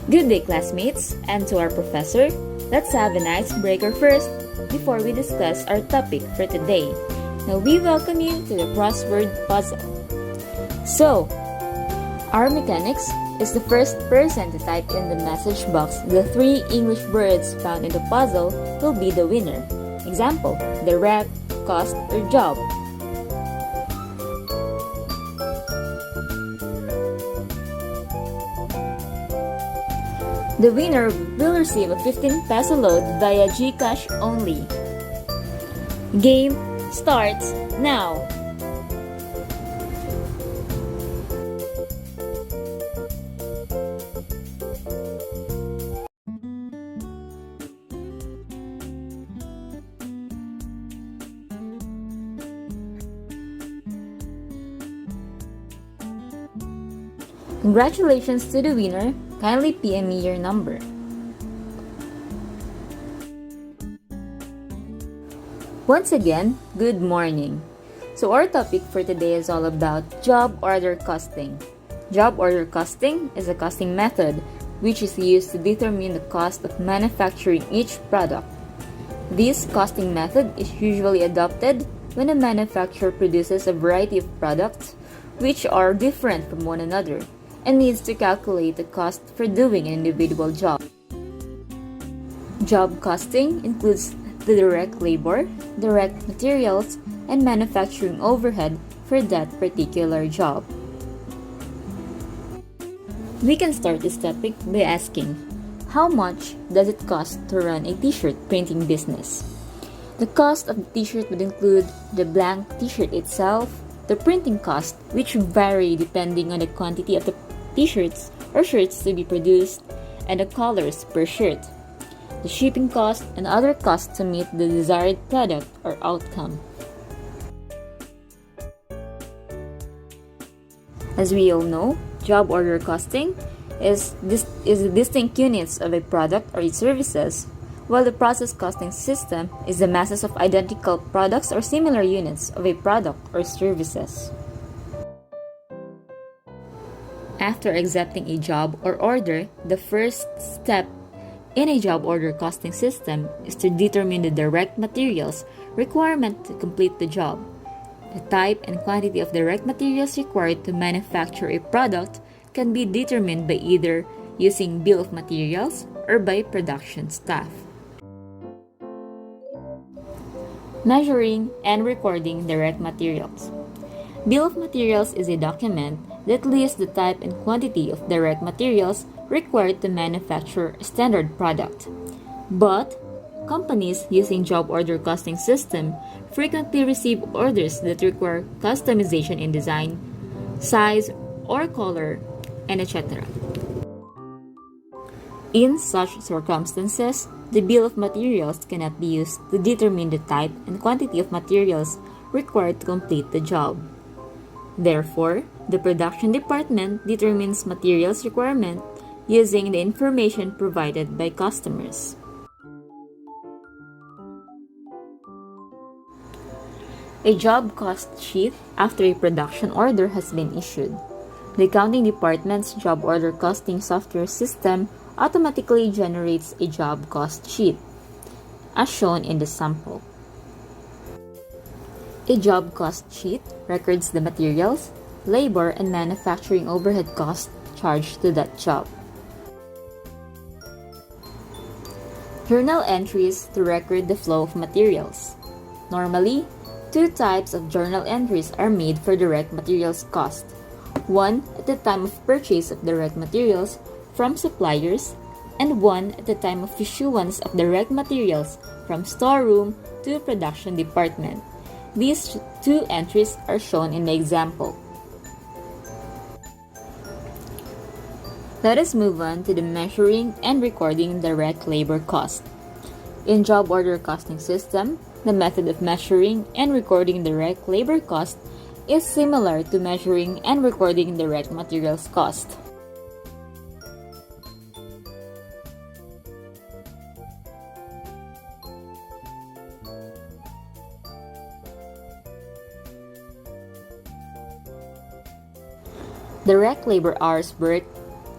Good day, classmates, and to our professor. Let's have an icebreaker first before we discuss our topic for today. Now, we welcome you to the crossword puzzle. So, our mechanics is the first person to type in the message box the three English words found in the puzzle will be the winner. Example, direct, cost, or job. The winner will receive a 15 peso load via GCash only. Game starts now! Congratulations to the winner. Kindly PM me your number. Once again, good morning. So our topic for today is all about job order costing. Job order costing is a costing method which is used to determine the cost of manufacturing each product. This costing method is usually adopted when a manufacturer produces a variety of products which are different from one another and needs to calculate the cost for doing an individual job. Job costing includes the direct labor, direct materials, and manufacturing overhead for that particular job. We can start this topic by asking, how much does it cost to run a t-shirt printing business? The cost of the t-shirt would include the blank t-shirt itself, the printing cost, which vary depending on the quantity of the t-shirts or shirts to be produced, and the colors per shirt, the shipping cost, and other costs to meet the desired product or outcome. As we all know, job order costing is the distinct units of a product or its services, while the process costing system is the masses of identical products or similar units of a product or services. After accepting a job or order, the first step in a job order costing system is to determine the direct materials requirement to complete the job. The type and quantity of direct materials required to manufacture a product can be determined by either using bill of materials or by production staff. Measuring and recording direct materials. Bill of materials is a document that lists the type and quantity of direct materials required to manufacture a standard product. But companies using job order costing system frequently receive orders that require customization in design, size, or color, and etc. In such circumstances, the bill of materials cannot be used to determine the type and quantity of materials required to complete the job. Therefore, the production department determines materials requirement using the information provided by customers. A job cost sheet after a production order has been issued. The accounting department's job order costing software system automatically generates a job cost sheet, as shown in the sample. A job cost sheet records the materials, labor, and manufacturing overhead costs charged to that job. Journal entries to record the flow of materials. Normally, two types of journal entries are made for direct materials cost. One at the time of purchase of direct materials from suppliers, and one at the time of issuance of direct materials from storeroom to production department. These two entries are shown in the example. Let us move on to the measuring and recording direct labor cost. In job order costing system, the method of measuring and recording direct labor cost is similar to measuring and recording direct materials cost. Direct labor hours worked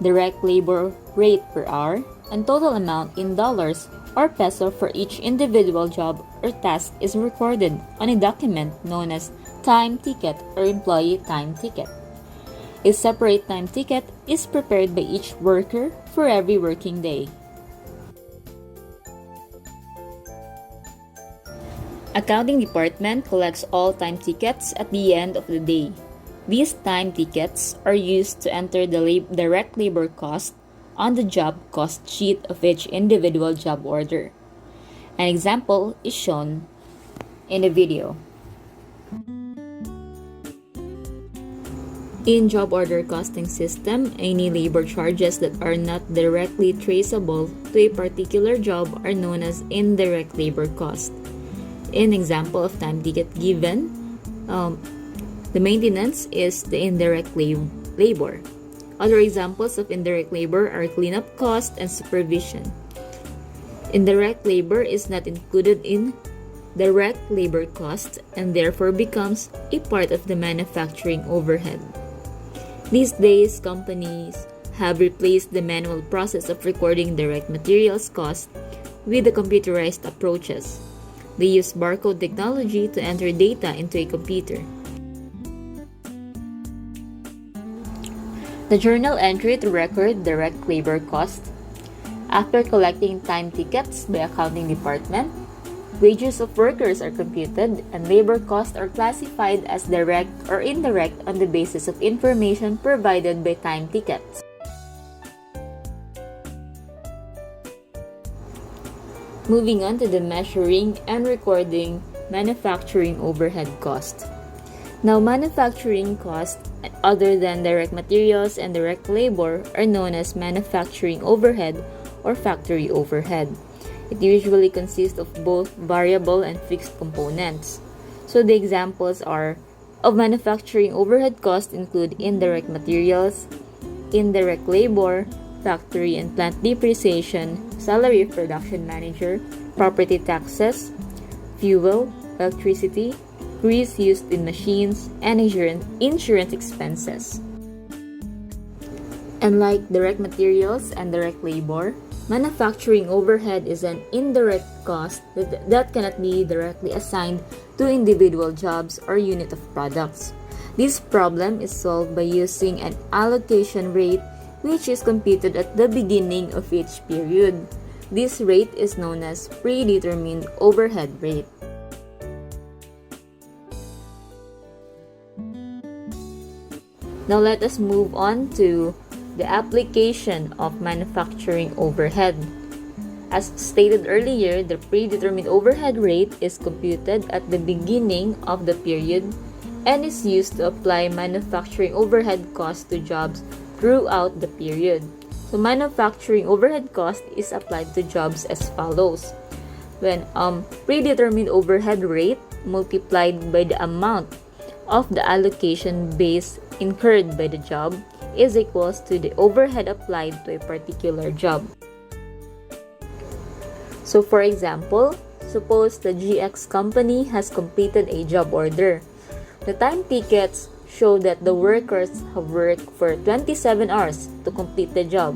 direct labor rate per hour, and total amount in dollars or peso for each individual job or task is recorded on a document known as time ticket or employee time ticket. A separate time ticket is prepared by each worker for every working day. Accounting department collects all time tickets at the end of the day. These time tickets are used to enter the direct labor cost on the job cost sheet of each individual job order. An example is shown in the video. In job order costing system, any labor charges that are not directly traceable to a particular job are known as indirect labor cost. In example of time ticket given, the maintenance is the indirect labor. Other examples of indirect labor are cleanup cost and supervision. Indirect labor is not included in direct labor cost and therefore becomes a part of the manufacturing overhead. These days, companies have replaced the manual process of recording direct materials cost with the computerized approaches. They use barcode technology to enter data into a computer. The journal entry to record direct labor cost. After collecting time tickets by accounting department, wages of workers are computed and labor costs are classified as direct or indirect on the basis of information provided by time tickets. Moving on to the measuring and recording manufacturing overhead cost. Now, manufacturing costs other than direct materials and direct labor are known as manufacturing overhead or factory overhead. It usually consists of both variable and fixed components. So the examples of manufacturing overhead costs include indirect materials, indirect labor, factory and plant depreciation, salary of production manager, property taxes, fuel, electricity, grease used in machines, and insurance expenses. Unlike direct materials and direct labor, manufacturing overhead is an indirect cost that cannot be directly assigned to individual jobs or unit of products. This problem is solved by using an allocation rate which is computed at the beginning of each period. This rate is known as predetermined overhead rate. Now let us move on to the application of manufacturing overhead. As stated earlier, the predetermined overhead rate is computed at the beginning of the period and is used to apply manufacturing overhead costs to jobs throughout the period. So manufacturing overhead cost is applied to jobs as follows. When predetermined overhead rate multiplied by the amount of the allocation base incurred by the job is equals to the overhead applied to a particular job. So for example, suppose the GX company has completed a job order. The time tickets show that the workers have worked for 27 hours to complete the job.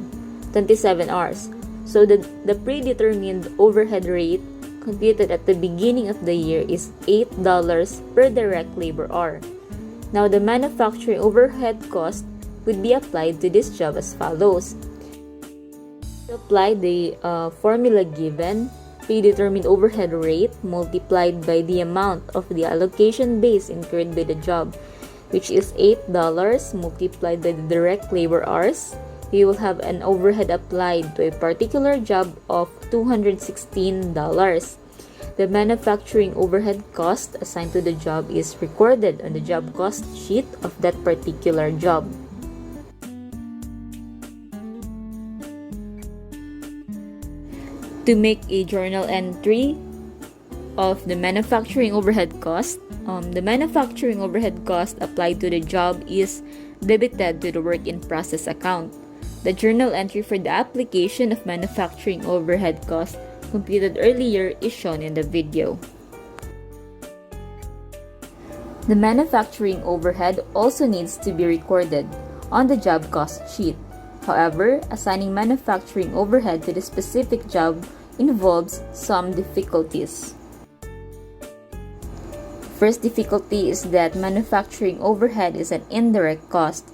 27 hours. So the predetermined overhead rate computed at the beginning of the year is $8 per direct labor hour. Now the manufacturing overhead cost would be applied to this job as follows. To apply the formula given, predetermined overhead rate multiplied by the amount of the allocation base incurred by the job, which is $8 multiplied by the direct labor hours, we will have an overhead applied to a particular job of $216. The manufacturing overhead cost assigned to the job is recorded on the job cost sheet of that particular job. To make a journal entry of the manufacturing overhead cost, the manufacturing overhead cost applied to the job is debited to the work in process account. The journal entry for the application of manufacturing overhead cost computed earlier is shown in the video. The manufacturing overhead also needs to be recorded on the job cost sheet. However, assigning manufacturing overhead to the specific job involves some difficulties. First difficulty is that manufacturing overhead is an indirect cost.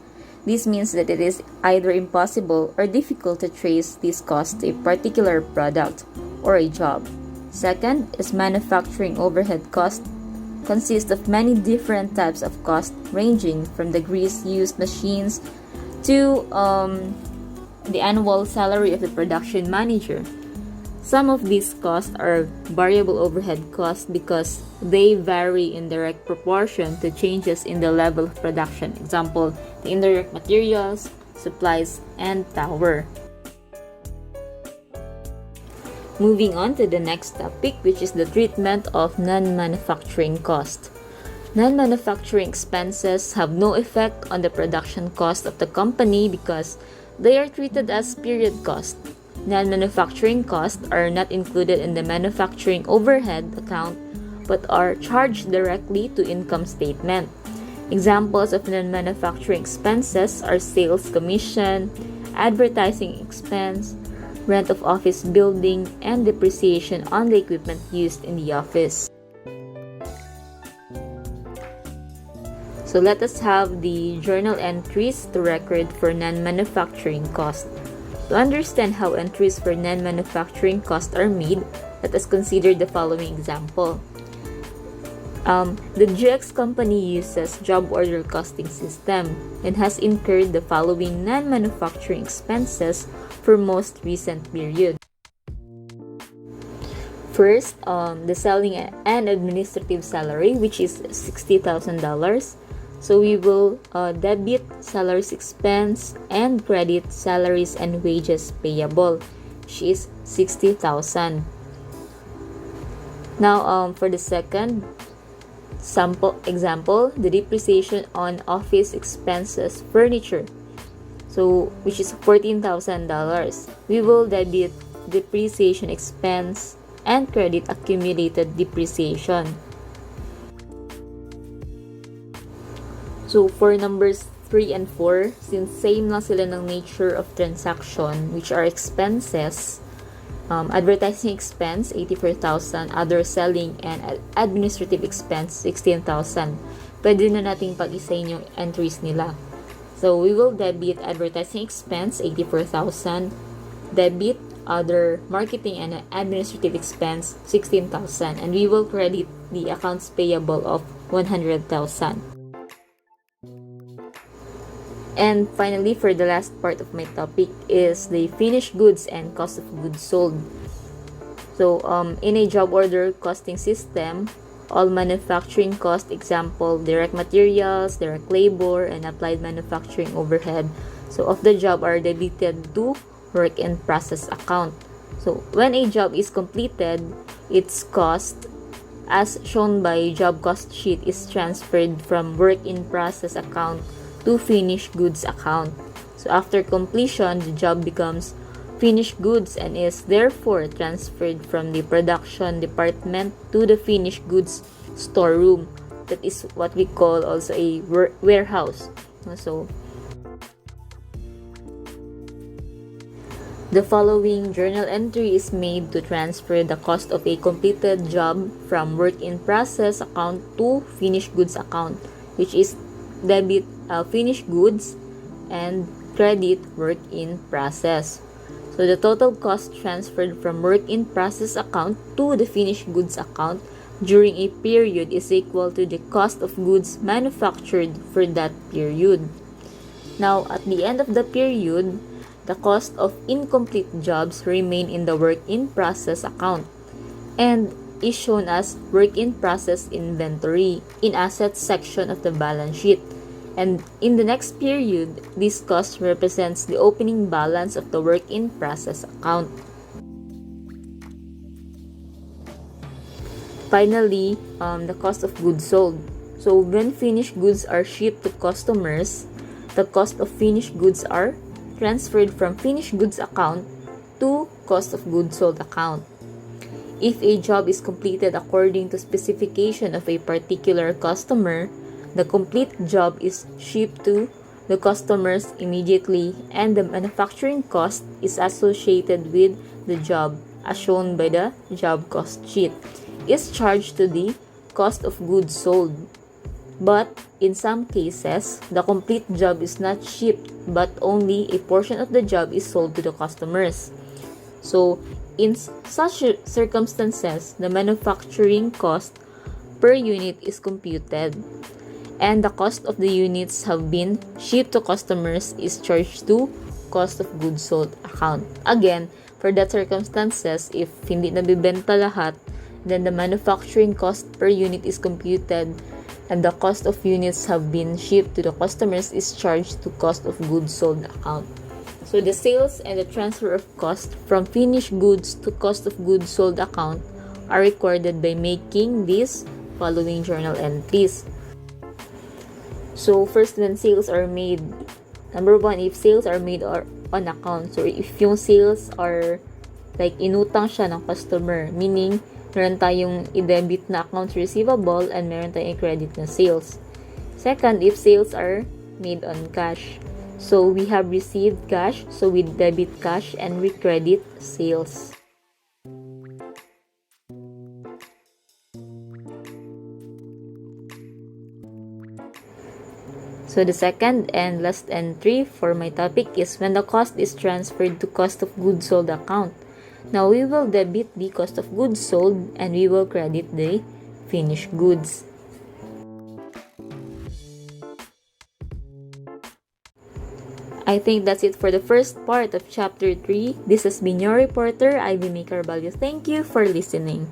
This means that it is either impossible or difficult to trace these costs to a particular product or a job. Second is manufacturing overhead cost consists of many different types of costs ranging from the grease used machines to the annual salary of the production manager. Some of these costs are variable overhead costs because they vary in direct proportion to changes in the level of production. Example, the indirect materials, supplies, and power. Moving on to the next topic, which is the treatment of non-manufacturing cost. Non-manufacturing expenses have no effect on the production cost of the company because they are treated as period cost. Non-manufacturing costs are not included in the manufacturing overhead account but are charged directly to income statement. Examples of non-manufacturing expenses are sales commission, advertising expense, rent of office building, and depreciation on the equipment used in the office. So let us have the journal entries to record for non-manufacturing costs. To understand how entries for non-manufacturing costs are made, let us consider the following example. The GX company uses job order costing system and has incurred the following non-manufacturing expenses for most recent period. First, the selling and administrative salary, which is $60,000. So we will debit salaries expense and credit salaries and wages payable, which is $60,000. Now, for the second example, the depreciation on office expenses furniture, so which is $14,000. We will debit depreciation expense and credit accumulated depreciation. So for numbers 3 and 4, since same lang sila ng nature of transaction, which are expenses, advertising expense, $84,000, other selling and administrative expense, $16,000. Pwede na nating pag-isahin yung entries nila. So we will debit advertising expense, $84,000, debit other marketing and administrative expense, $16,000, and we will credit the accounts payable of $100,000. And finally, for the last part of my topic is the finished goods and cost of goods sold. So, in a job order costing system, all manufacturing cost, example, direct materials, direct labor, and applied manufacturing overhead, so of the job are debited to work in process account. So, when a job is completed, its cost, as shown by job cost sheet, is transferred from work in process account to finished goods account. So after completion, the job becomes finished goods and is therefore transferred from the production department to the finished goods storeroom. That is what we call also a warehouse. So the following journal entry is made to transfer the cost of a completed job from work in process account to finished goods account, which is debit finished goods and credit work in process. So the total cost transferred from work in process account to the finished goods account during a period is equal to the cost of goods manufactured for that period. Now, at the end of the period, the cost of incomplete jobs remain in the work in process account and is shown as work in process inventory in assets section of the balance sheet. And in the next period, this cost represents the opening balance of the work in process account. Finally, the cost of goods sold. So when finished goods are shipped to customers, the cost of finished goods are transferred from finished goods account to cost of goods sold account. If a job is completed according to specification of a particular customer, the complete job is shipped to the customers immediately, and the manufacturing cost is associated with the job, as shown by the job cost sheet, is charged to the cost of goods sold. But in some cases, the complete job is not shipped, but only a portion of the job is sold to the customers. So, in such circumstances, the manufacturing cost per unit is computed, and the cost of the units have been shipped to customers is charged to cost of goods sold account. Again, for that circumstances, if hindi nabibenta lahat, then the manufacturing cost per unit is computed, and the cost of units have been shipped to the customers is charged to cost of goods sold account. So the sales and the transfer of cost from finished goods to cost of goods sold account are recorded by making these following journal entries. So first, when sales are made, number one, if sales are made or on account. So if yung sales are like inutang siya ng customer, meaning meron tayong i-debit na accounts receivable and meron tayong i-credit na sales. Second, if sales are made on cash. So we have received cash, so we debit cash and we credit sales. So the second and last entry for my topic is when the cost is transferred to cost of goods sold account. Now we will debit the cost of goods sold and we will credit the finished goods. I think that's it for the first part of chapter 3. This has been your reporter, Ivy Maker Value. Thank you for listening.